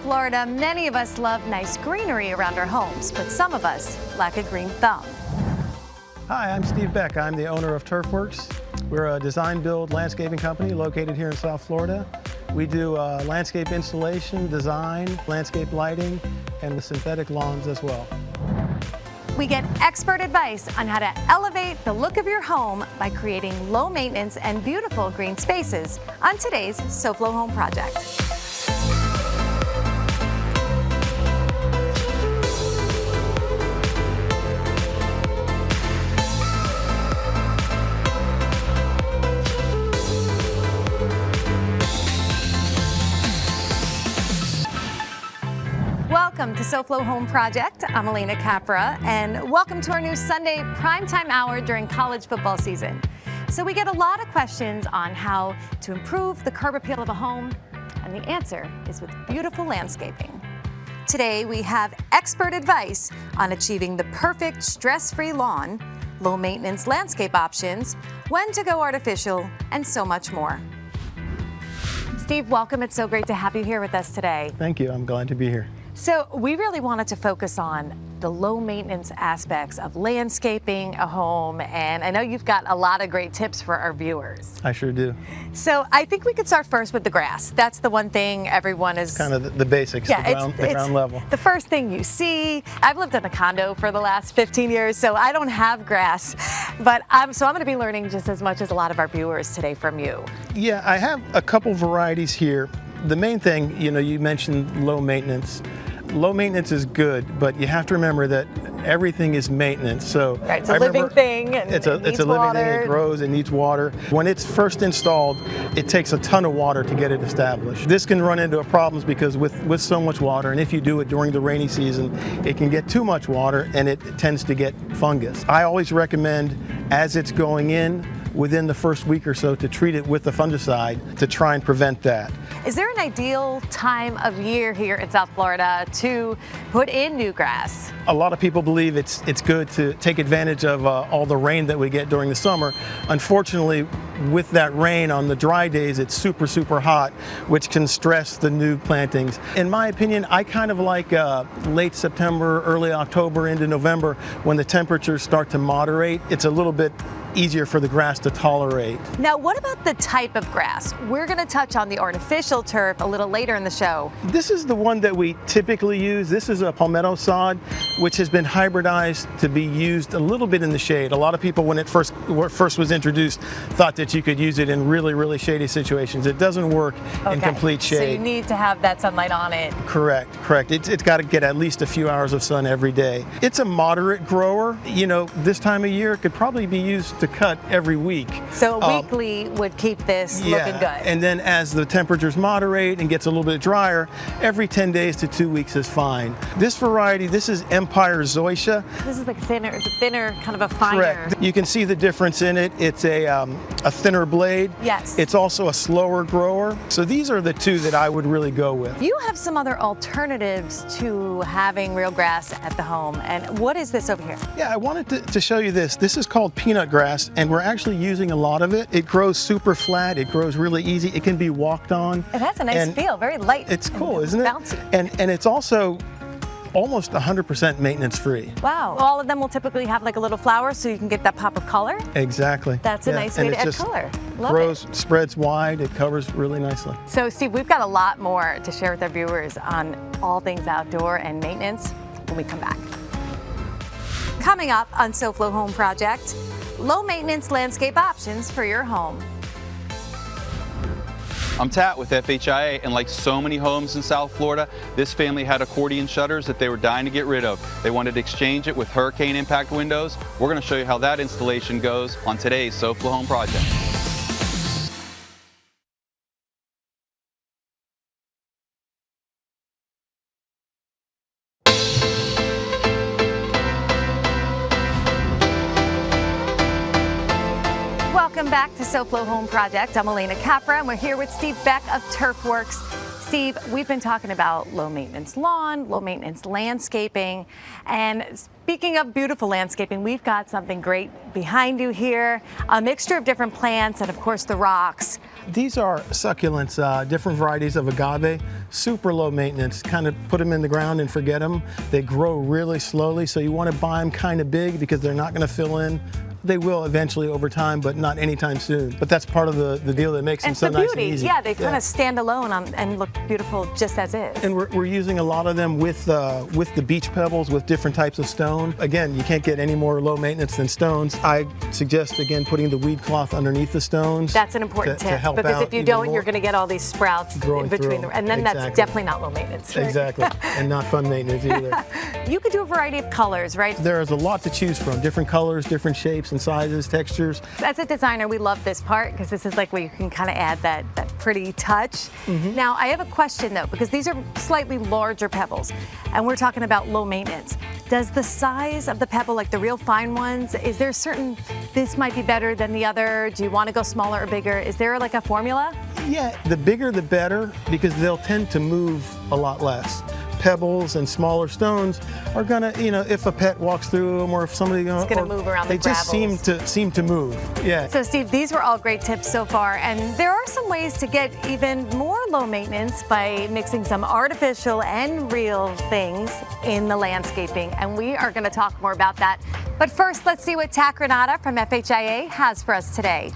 Florida, many of us love nice greenery around our homes, but some of us lack a green thumb. Hi, I'm Steve Beck. I'm the owner of Turfworks. We're a design-build landscaping company located here in South Florida. We do landscape installation, design, landscape lighting, and the synthetic lawns as well. We get expert advice on how to elevate the look of your home by creating low maintenance and beautiful green spaces on today's SoFlo Home Project. Welcome to SoFlo Home Project. I'm Alena Capra, and welcome to our new Sunday primetime hour during college football season. So we get a lot of questions on how to improve the curb appeal of a home, and the answer is with beautiful landscaping. Today we have expert advice on achieving the perfect stress-free lawn, low maintenance landscape options, when to go artificial, and so much more. Steve, welcome. It's so great to have you here with us today. Thank you. I'm glad to be here. So we really wanted to focus on the low maintenance aspects of landscaping a home, and I know you've got a lot of great tips for our viewers. I sure do. So I think we could start first with the grass. That's the one thing everyone is... Kind of the basics, yeah, the ground level. The first thing you see. I've lived in a condo for the last 15 years, so I don't have grass, but I'm going to be learning just as much as a lot of our viewers today from you. Yeah, I have a couple varieties here. The main thing, you mentioned low maintenance. Low maintenance is good, but you have to remember that everything is maintenance. So right, it's a living thing, and it's a living thing. It grows, it needs water. When it's first installed, it takes a ton of water to get it established. This can run into problems because with so much water, and if you do it during the rainy season, it can get too much water and it tends to get fungus. I always recommend, as it's going in, within the first week or so, to treat it with a fungicide to try and prevent that. Is there an ideal time of year here in South Florida to put in new grass? A lot of people believe it's good to take advantage of all the rain that we get during the summer. Unfortunately, with that rain on the dry days, it's super, super hot, which can stress the new plantings. In my opinion, I kind of like late September, early October into November, when the temperatures start to moderate. It's a little bit easier for the grass to tolerate. Now, what about the type of grass? We're going to touch on the artificial turf a little later in the show. This is the one that we typically use. This is a palmetto sod, which has been hybridized to be used a little bit in the shade. A lot of people, when it first was introduced, thought that you could use it in really, really shady situations. It doesn't work in complete shade. So you need to have that sunlight on it. Correct. It's got to get at least a few hours of sun every day. It's a moderate grower. This time of year, it could probably be used to cut every week. So weekly would keep this looking good. And then as the temperatures moderate and gets a little bit drier, every 10 days to 2 weeks is fine. This variety, this is Empire Zoysia. This is like thinner, kind of a finer. Correct. You can see the difference in it. It's a thinner blade. Yes. It's also a slower grower. So these are the two that I would really go with. You have some other alternatives to having real grass at the home. And what is this over here? Yeah, I wanted to show you this. This is called peanut grass, and we're actually using a lot of it. It grows super flat. It grows really easy. It can be walked on. It has a nice feel, very light. It's cool, isn't it? Bouncy. And it's also almost 100% maintenance free. Wow. All of them will typically have like a little flower so you can get that pop of color. Exactly. That's a nice way to add color. Love grows, it. Spreads wide, it covers really nicely. So Steve, we've got a lot more to share with our viewers on all things outdoor and maintenance when we come back. Coming up on SoFlo Home Project, low maintenance landscape options for your home. I'm Tat with FHIA, and like so many homes in South Florida, this family had accordion shutters that they were dying to get rid of. They wanted to exchange it with hurricane impact windows. We're going to show you how that installation goes on today's SoFlo Home Project. Welcome back to SoFlo Home Project. I'm Alena Capra, and we're here with Steve Beck of Turfworks. Steve, we've been talking about low maintenance lawn, low maintenance landscaping, and speaking of beautiful landscaping, we've got something great behind you here, a mixture of different plants and of course the rocks. These are succulents, different varieties of agave, super low maintenance, kind of put them in the ground and forget them. They grow really slowly, so you want to buy them kind of big because they're not going to fill in. They will eventually over time, but not anytime soon. But that's part of the deal that makes them so nice and easy. Yeah, they kind of stand alone and look beautiful just as is. And we're using a lot of them with the beach pebbles, with different types of stone. Again, you can't get any more low maintenance than stones. I suggest, again, putting the weed cloth underneath the stones. That's an important tip, to help because out if you even don't, more. you're going to get all these sprouts Growing in between, through. and then Exactly. that's definitely not low maintenance. Right? Exactly, and not fun maintenance either. You could do a variety of colors, right? There is a lot to choose from, different colors, different shapes and sizes, textures. As a designer, we love this part because this is like where you can kind of add that pretty touch. Now, I have a question though, because these are slightly larger pebbles, and we're talking about low maintenance. Does the size of the pebble, like the real fine ones, is there certain, this might be better than the other? Do you want to go smaller or bigger? Is there like a formula? Yeah, the bigger the better, because they'll tend to move a lot less. Pebbles and smaller stones are gonna, if a pet walks through them or if somebody, It's gonna move around the they just seem to move. Yeah. So Steve, these were all great tips so far, and there are some ways to get even more low maintenance by mixing some artificial and real things in the landscaping, and we are gonna talk more about that. But first, let's see what Tack Renata from FHIA has for us today.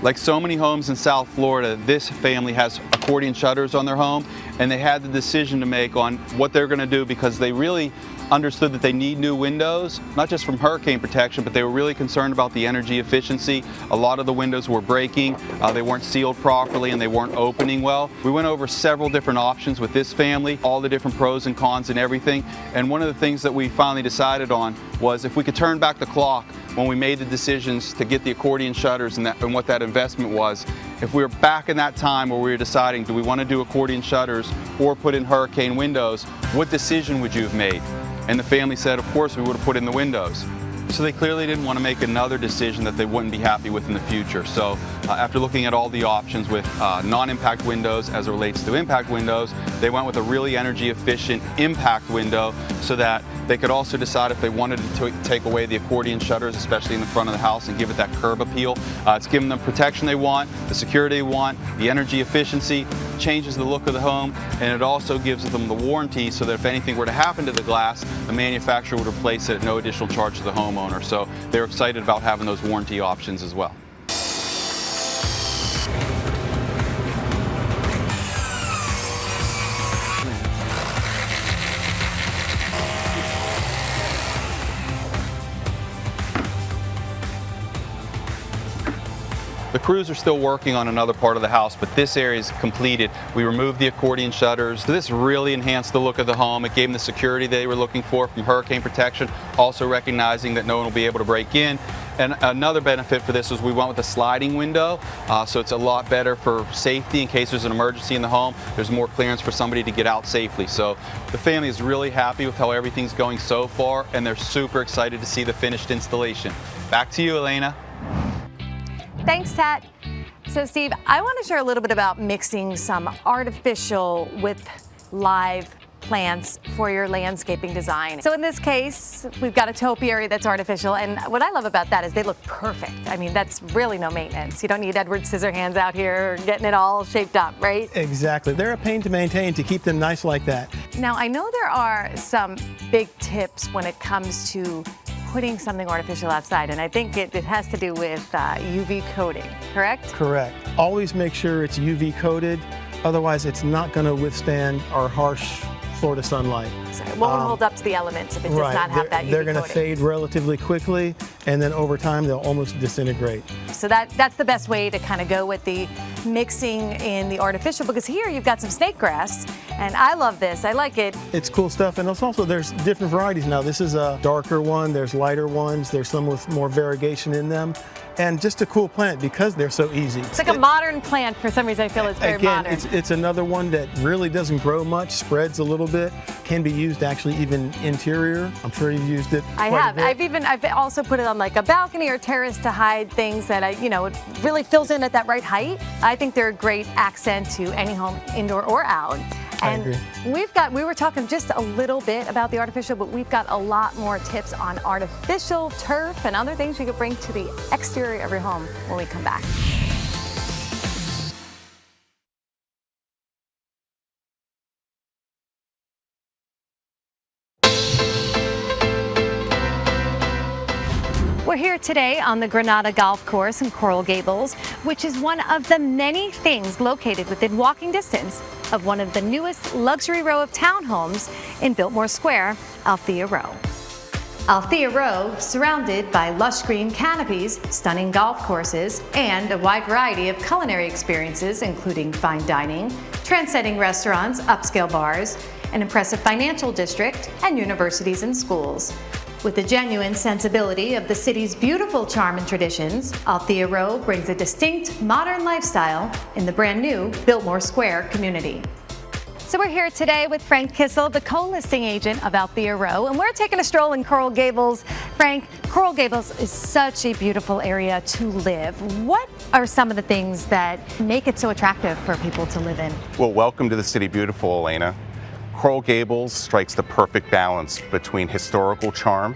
Like so many homes in South Florida, this family has accordion shutters on their home, and they had the decision to make on what they're going to do because they really understood that they need new windows, not just from hurricane protection, but they were really concerned about the energy efficiency. A lot of the windows were breaking, they weren't sealed properly, and they weren't opening well. We went over several different options with this family, all the different pros and cons and everything, and one of the things that we finally decided on was if we could turn back the clock when we made the decisions to get the accordion shutters and what that investment was. If we were back in that time where we were deciding, do we want to do accordion shutters or put in hurricane windows, what decision would you have made? And the family said, of course, we would have put in the windows. So they clearly didn't want to make another decision that they wouldn't be happy with in the future. So after looking at all the options with non-impact windows as it relates to impact windows, they went with a really energy efficient impact window so that they could also decide if they wanted to take away the accordion shutters, especially in the front of the house, and give it that curb appeal. It's giving them protection they want, the security they want, the energy efficiency, changes the look of the home, and it also gives them the warranty so that if anything were to happen to the glass, the manufacturer would replace it at no additional charge to the homeowner. So they're excited about having those warranty options as well. The crews are still working on another part of the house, but this area is completed. We removed the accordion shutters. This really enhanced the look of the home. It gave them the security they were looking for from hurricane protection, also recognizing that no one will be able to break in. And another benefit for this is we went with a sliding window, so it's a lot better for safety in case there's an emergency in the home. There's more clearance for somebody to get out safely. So the family is really happy with how everything's going so far, and they're super excited to see the finished installation. Back to you, Alena. Thanks, Tat. So Steve, I want to share a little bit about mixing some artificial with live plants for your landscaping design. So in this case, we've got a topiary that's artificial, and what I love about that is they look perfect. I mean, that's really no maintenance. You don't need Edward Scissorhands out here getting it all shaped up, right? Exactly. They're a pain to maintain to keep them nice like that. Now, I know there are some big tips when it comes to putting something artificial outside, and I think it has to do with UV coating, correct? Correct. Always make sure it's UV coated, otherwise it's not going to withstand our harsh Florida sunlight. So it won't hold up to the elements if it does not have that UV They're going to coating. fade relatively quickly, and then over time they'll almost disintegrate. So that's the best way to kind of go with the mixing in the artificial, because here you've got some snake grass, and I love this. I like it. It's cool stuff, and it's also there's different varieties now. This is a darker one, there's lighter ones, there's some with more variegation in them. and just a cool plant because they're so easy. It's like a modern plant. For some reason, I feel it's very modern. It's another one that really doesn't grow much, spreads a little bit, can be used actually even interior. I'm sure you've used it. I have. I've also put it on like a balcony or terrace to hide things that it really fills in at that right height. I think they're a great accent to any home, indoor or out. And we were talking just a little bit about the artificial, but we've got a lot more tips on artificial turf and other things you could bring to the exterior of your home when we come back. We're here today on the Granada Golf Course in Coral Gables, which is one of the many things located within walking distance of one of the newest luxury row of townhomes in Biltmore Square, Althea Row. Althea Row, surrounded by lush green canopies, stunning golf courses, and a wide variety of culinary experiences, including fine dining, trendsetting restaurants, upscale bars, an impressive financial district, and universities and schools. With the genuine sensibility of the city's beautiful charm and traditions, Althea Row brings a distinct modern lifestyle in the brand new Biltmore Square community. So we're here today with Frank Kissel, the co-listing agent of Althea Row, and we're taking a stroll in Coral Gables. Frank, Coral Gables is such a beautiful area to live. What are some of the things that make it so attractive for people to live in? Well, welcome to the City Beautiful, Alena. Coral Gables strikes the perfect balance between historical charm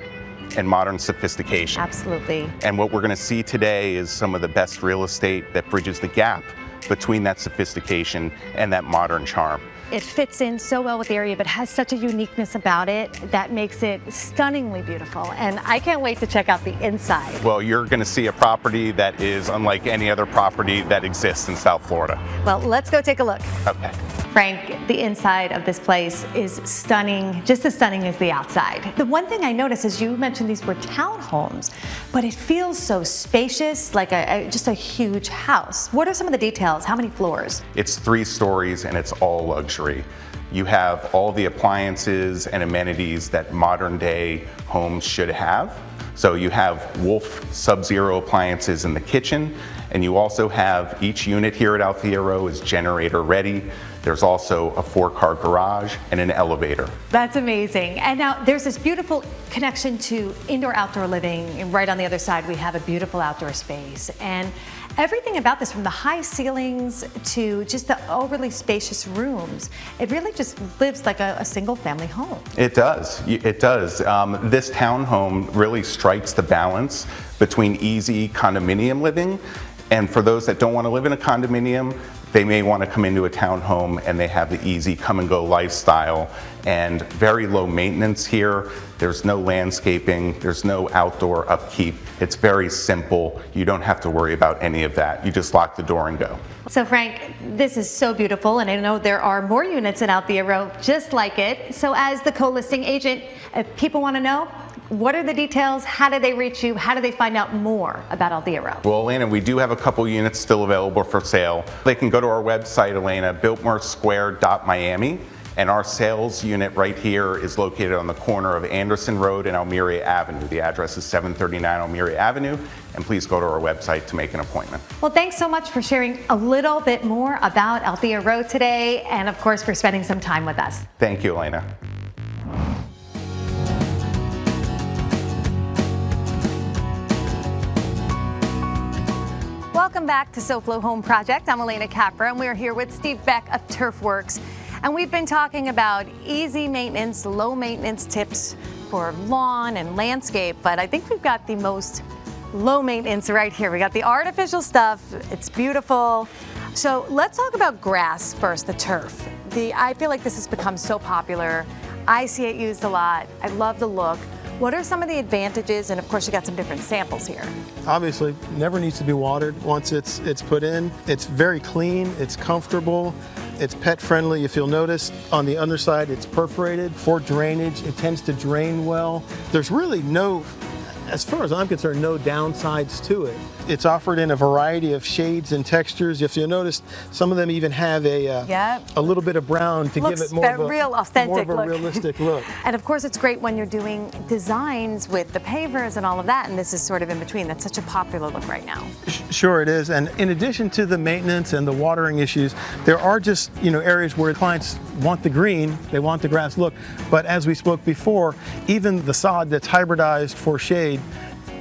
and modern sophistication. Absolutely. And what we're going to see today is some of the best real estate that bridges the gap between that sophistication and that modern charm. It fits in so well with the area, but has such a uniqueness about it that makes it stunningly beautiful. And I can't wait to check out the inside. Well, you're going to see a property that is unlike any other property that exists in South Florida. Well, let's go take a look. Okay. Frank, the inside of this place is stunning, just as stunning as the outside. The one thing I noticed is you mentioned these were townhomes, but it feels so spacious, like just a huge house. What are some of the details? How many floors? It's 3 stories and it's all luxury. You have all the appliances and amenities that modern day homes should have. So you have Wolf Sub-Zero appliances in the kitchen, and you also have each unit here at Althea Row is generator ready. There's also a 4-car garage and an elevator. That's amazing. And now there's this beautiful connection to indoor-outdoor living. And right on the other side, we have a beautiful outdoor space. And everything about this, from the high ceilings to just the overly spacious rooms, it really just lives like a single family home. It does. It does. This townhome really strikes the balance between easy condominium living, and for those that don't want to live in a condominium, they may want to come into a townhome and they have the easy come and go lifestyle and very low maintenance here. There's no landscaping, there's no outdoor upkeep. It's very simple. You don't have to worry about any of that. You just lock the door and go. So Frank, this is so beautiful, and I know there are more units in Althea Row just like it. So as the co-listing agent, if people want to know, what are the details? How do they reach you? How do they find out more about Althea Row? Well, Alena, we do have a couple units still available for sale. They can go to our website, Alena, biltmoresquare.miami, and our sales unit right here is located on the corner of Anderson Road and Almeria Avenue. The address is 739 Almeria Avenue, and please go to our website to make an appointment. Well, thanks so much for sharing a little bit more about Althea Row today, and of course for spending some time with us. Thank you, Alena. Welcome back to SoFlo Home Project. I'm Alena Capra, and we're here with Steve Beck of Turfworks. And we've been talking about easy maintenance, low maintenance tips for lawn and landscape, but I think we've got the most low maintenance right here. We got the artificial stuff. It's beautiful. So let's talk about grass first, the turf. I feel like this has become so popular. I see it used a lot. I love the look. What are some of the advantages? And of course, you got some different samples here. Obviously, never needs to be watered once it's put in. It's very clean, it's comfortable, it's pet friendly. If you'll notice, on the underside, it's perforated for drainage. It tends to drain well. There's really no As far as I'm concerned, no downsides to it. It's offered in a variety of shades and textures. If you notice, some of them even have a little bit of brown to give it more of a realistic look. And of course, it's great when you're doing designs with the pavers and all of that, and this is sort of in between. That's such a popular look right now. Sure it is, and in addition to the maintenance and the watering issues, there are just areas where clients want the green, they want the grass look, but as we spoke before, even the sod that's hybridized for shade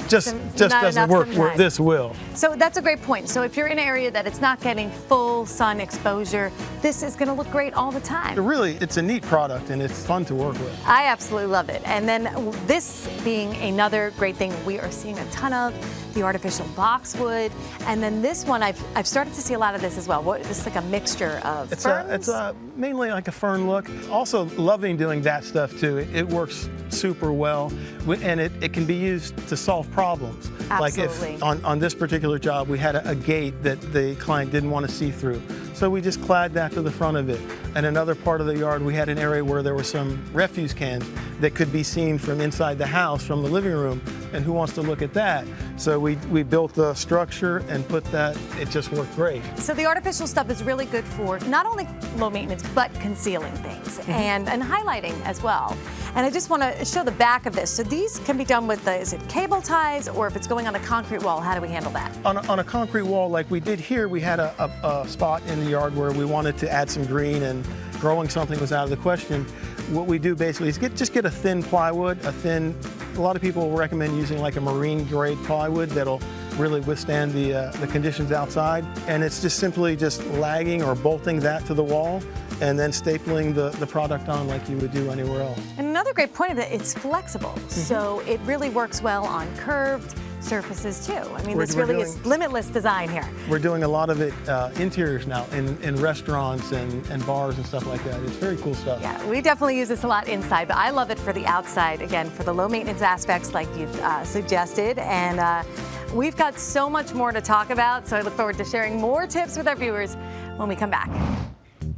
just doesn't work where this will. So that's a great point. So if you're in an area that it's not getting full sun exposure, this is going to look great all the time. Really, it's a neat product and it's fun to work with. I absolutely love it. And then this being another great thing we are seeing a ton of, the artificial boxwood. And then this one, I've started to see a lot of this as well. This is like a mixture of ferns? It's mainly like a fern look. Also loving doing that stuff too. It works super well, and it can be used to solve problems. Absolutely. Like if on this particular job we had a gate that the client didn't want to see through. So we just clad that to the front of it. And another part of the yard, we had an area where there were some refuse cans that could be seen from inside the house, from the living room, and who wants to look at that? So we built the structure and put that, it just worked great. So the artificial stuff is really good for not only low maintenance, but concealing things and highlighting as well. And I just want to show the back of this. So these can be done with is it cable ties, or if it's going on a concrete wall, how do we handle that? On a concrete wall like we did here, we had a spot in the yard where we wanted to add some green, and growing something was out of the question. What we do basically is just get a thin plywood, a lot of people recommend using like a marine grade plywood that'll really withstand the conditions outside. And it's just simply lagging or bolting that to the wall and then stapling the product on like you would do anywhere else. And another great point of it, it's flexible. So it really works well on curved surfaces too. I mean, this really is limitless design here. We're doing a lot of it interiors now in restaurants and bars and stuff like that. It's very cool stuff. Yeah, we definitely use this a lot inside, but I love it for the outside, again, for the low maintenance aspects like you've suggested. And we've got so much more to talk about, so I look forward to sharing more tips with our viewers when we come back.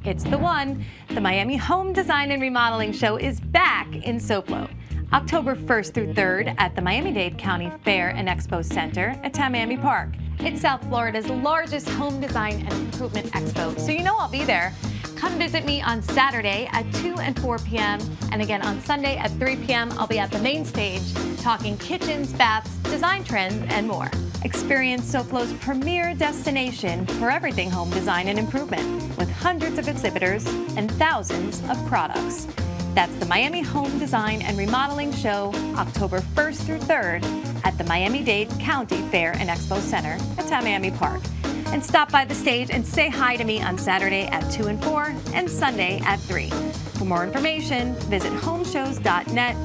It's the one. The Miami Home Design and Remodeling Show is back in SoFlo. October 1st through 3rd at the Miami-Dade County Fair and Expo Center at Tamiami Park. It's South Florida's largest home design and improvement expo, so you know I'll be there. Come visit me on Saturday at 2 and 4 p.m. and again on Sunday at 3 p.m. I'll be at the main stage talking kitchens, baths, design trends, and more. Experience SoFlo's premier destination for everything home design and improvement with hundreds of exhibitors and thousands of products. That's the Miami Home Design and Remodeling Show, October 1st through 3rd at the Miami-Dade County Fair and Expo Center at Tamiami Park. And stop by the stage and say hi to me on Saturday at 2 and 4 and Sunday at 3. For more information, visit homeshows.net.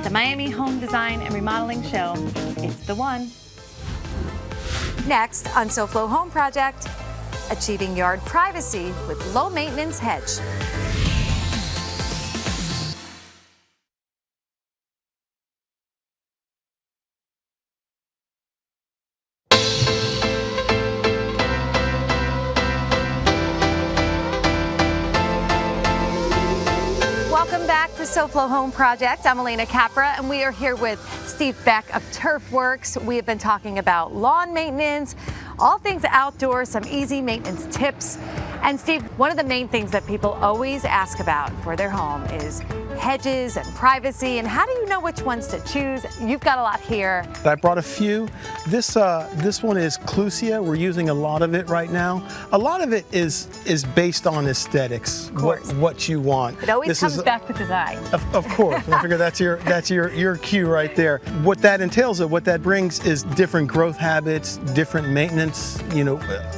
The Miami Home Design and Remodeling Show, it's the one. Next on SoFlo Home Project, achieving yard privacy with low maintenance HEDGE. SoFlo Home Project. I'm Alena Capra, and we are here with Steve Beck of Turfworks. We have been talking about lawn maintenance, all things outdoors, some easy maintenance tips. And Steve, one of the main things that people always ask about for their home is hedges and privacy, and how do you know which ones to choose? You've got a lot here. I brought a few. This one is Clusia. We're using a lot of it right now. A lot of it is based on aesthetics, what you want. It always comes back to design. Of course. I figure that's your cue right there. What that entails, what that brings is different growth habits, different maintenance,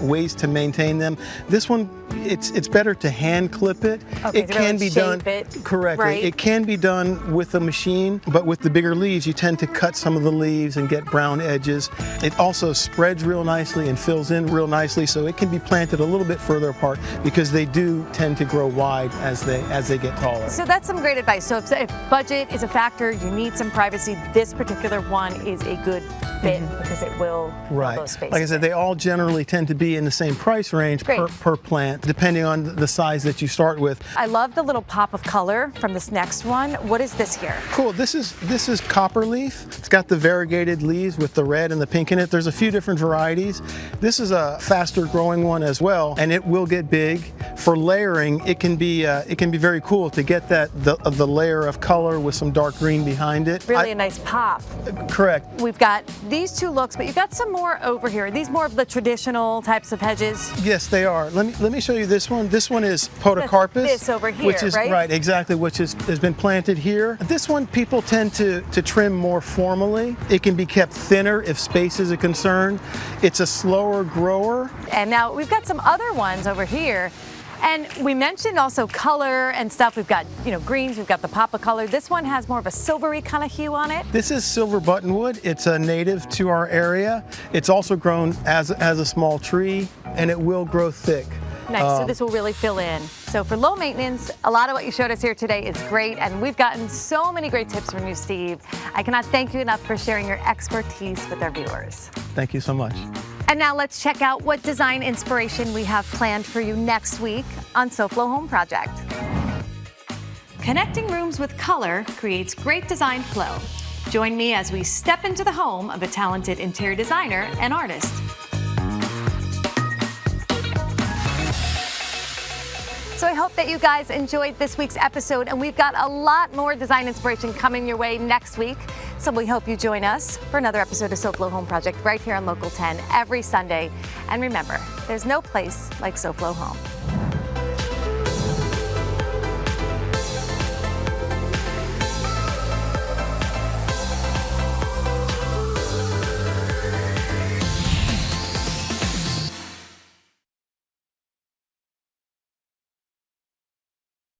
ways to maintain them. This one, it's better to hand clip it. Okay, it can be done correctly. Right. It can be done with a machine, but with the bigger leaves, you tend to cut some of the leaves and get brown edges. It also spreads real nicely and fills in real nicely, so it can be planted a little bit further apart because they do tend to grow wide as they get taller. So that's some great advice. So if budget is a factor, you need some privacy, this particular one is a good fit because it will fill those spaces. Like I said, they all generally tend to be in the same price range per plant, depending on the size that you start with. I love the little pop of color from this next one. What is this here? Cool. This is copper leaf. It's got the variegated leaves with the red and the pink in it. There's a few different varieties. This is a faster growing one as well, and it will get big. For layering, it can be very cool to get the layer of color with some dark green behind it. Really a nice pop. Correct. We've got these two looks, but you've got some more over here. Are these more of the traditional types of hedges? Yes, they are. Let me show you this one. This one is PODOCARPUS. This over here, which is right? Exactly, which has been planted here. This one people tend to trim more formally. It can be kept thinner if space is a concern. It's a slower grower. And now we've got some other ones over here. And we mentioned also color and stuff. We've got, greens, we've got the pop of color. This one has more of a silvery kind of hue on it. This is silver buttonwood. It's a native to our area. It's also grown as a small tree, and it will grow thick. Nice, so this will really fill in. So for low maintenance, a lot of what you showed us here today is great, and we've gotten so many great tips from you, Steve. I cannot thank you enough for sharing your expertise with our viewers. Thank you so much. And now let's check out what design inspiration we have planned for you next week on SoFlo Home Project. Connecting rooms with color creates great design flow. Join me as we step into the home of a talented interior designer and artist. So I hope that you guys enjoyed this week's episode, and we've got a lot more design inspiration coming your way next week. So we hope you join us for another episode of SoFlo Home Project right here on Local 10 every Sunday. And remember, there's no place like SoFlo Home.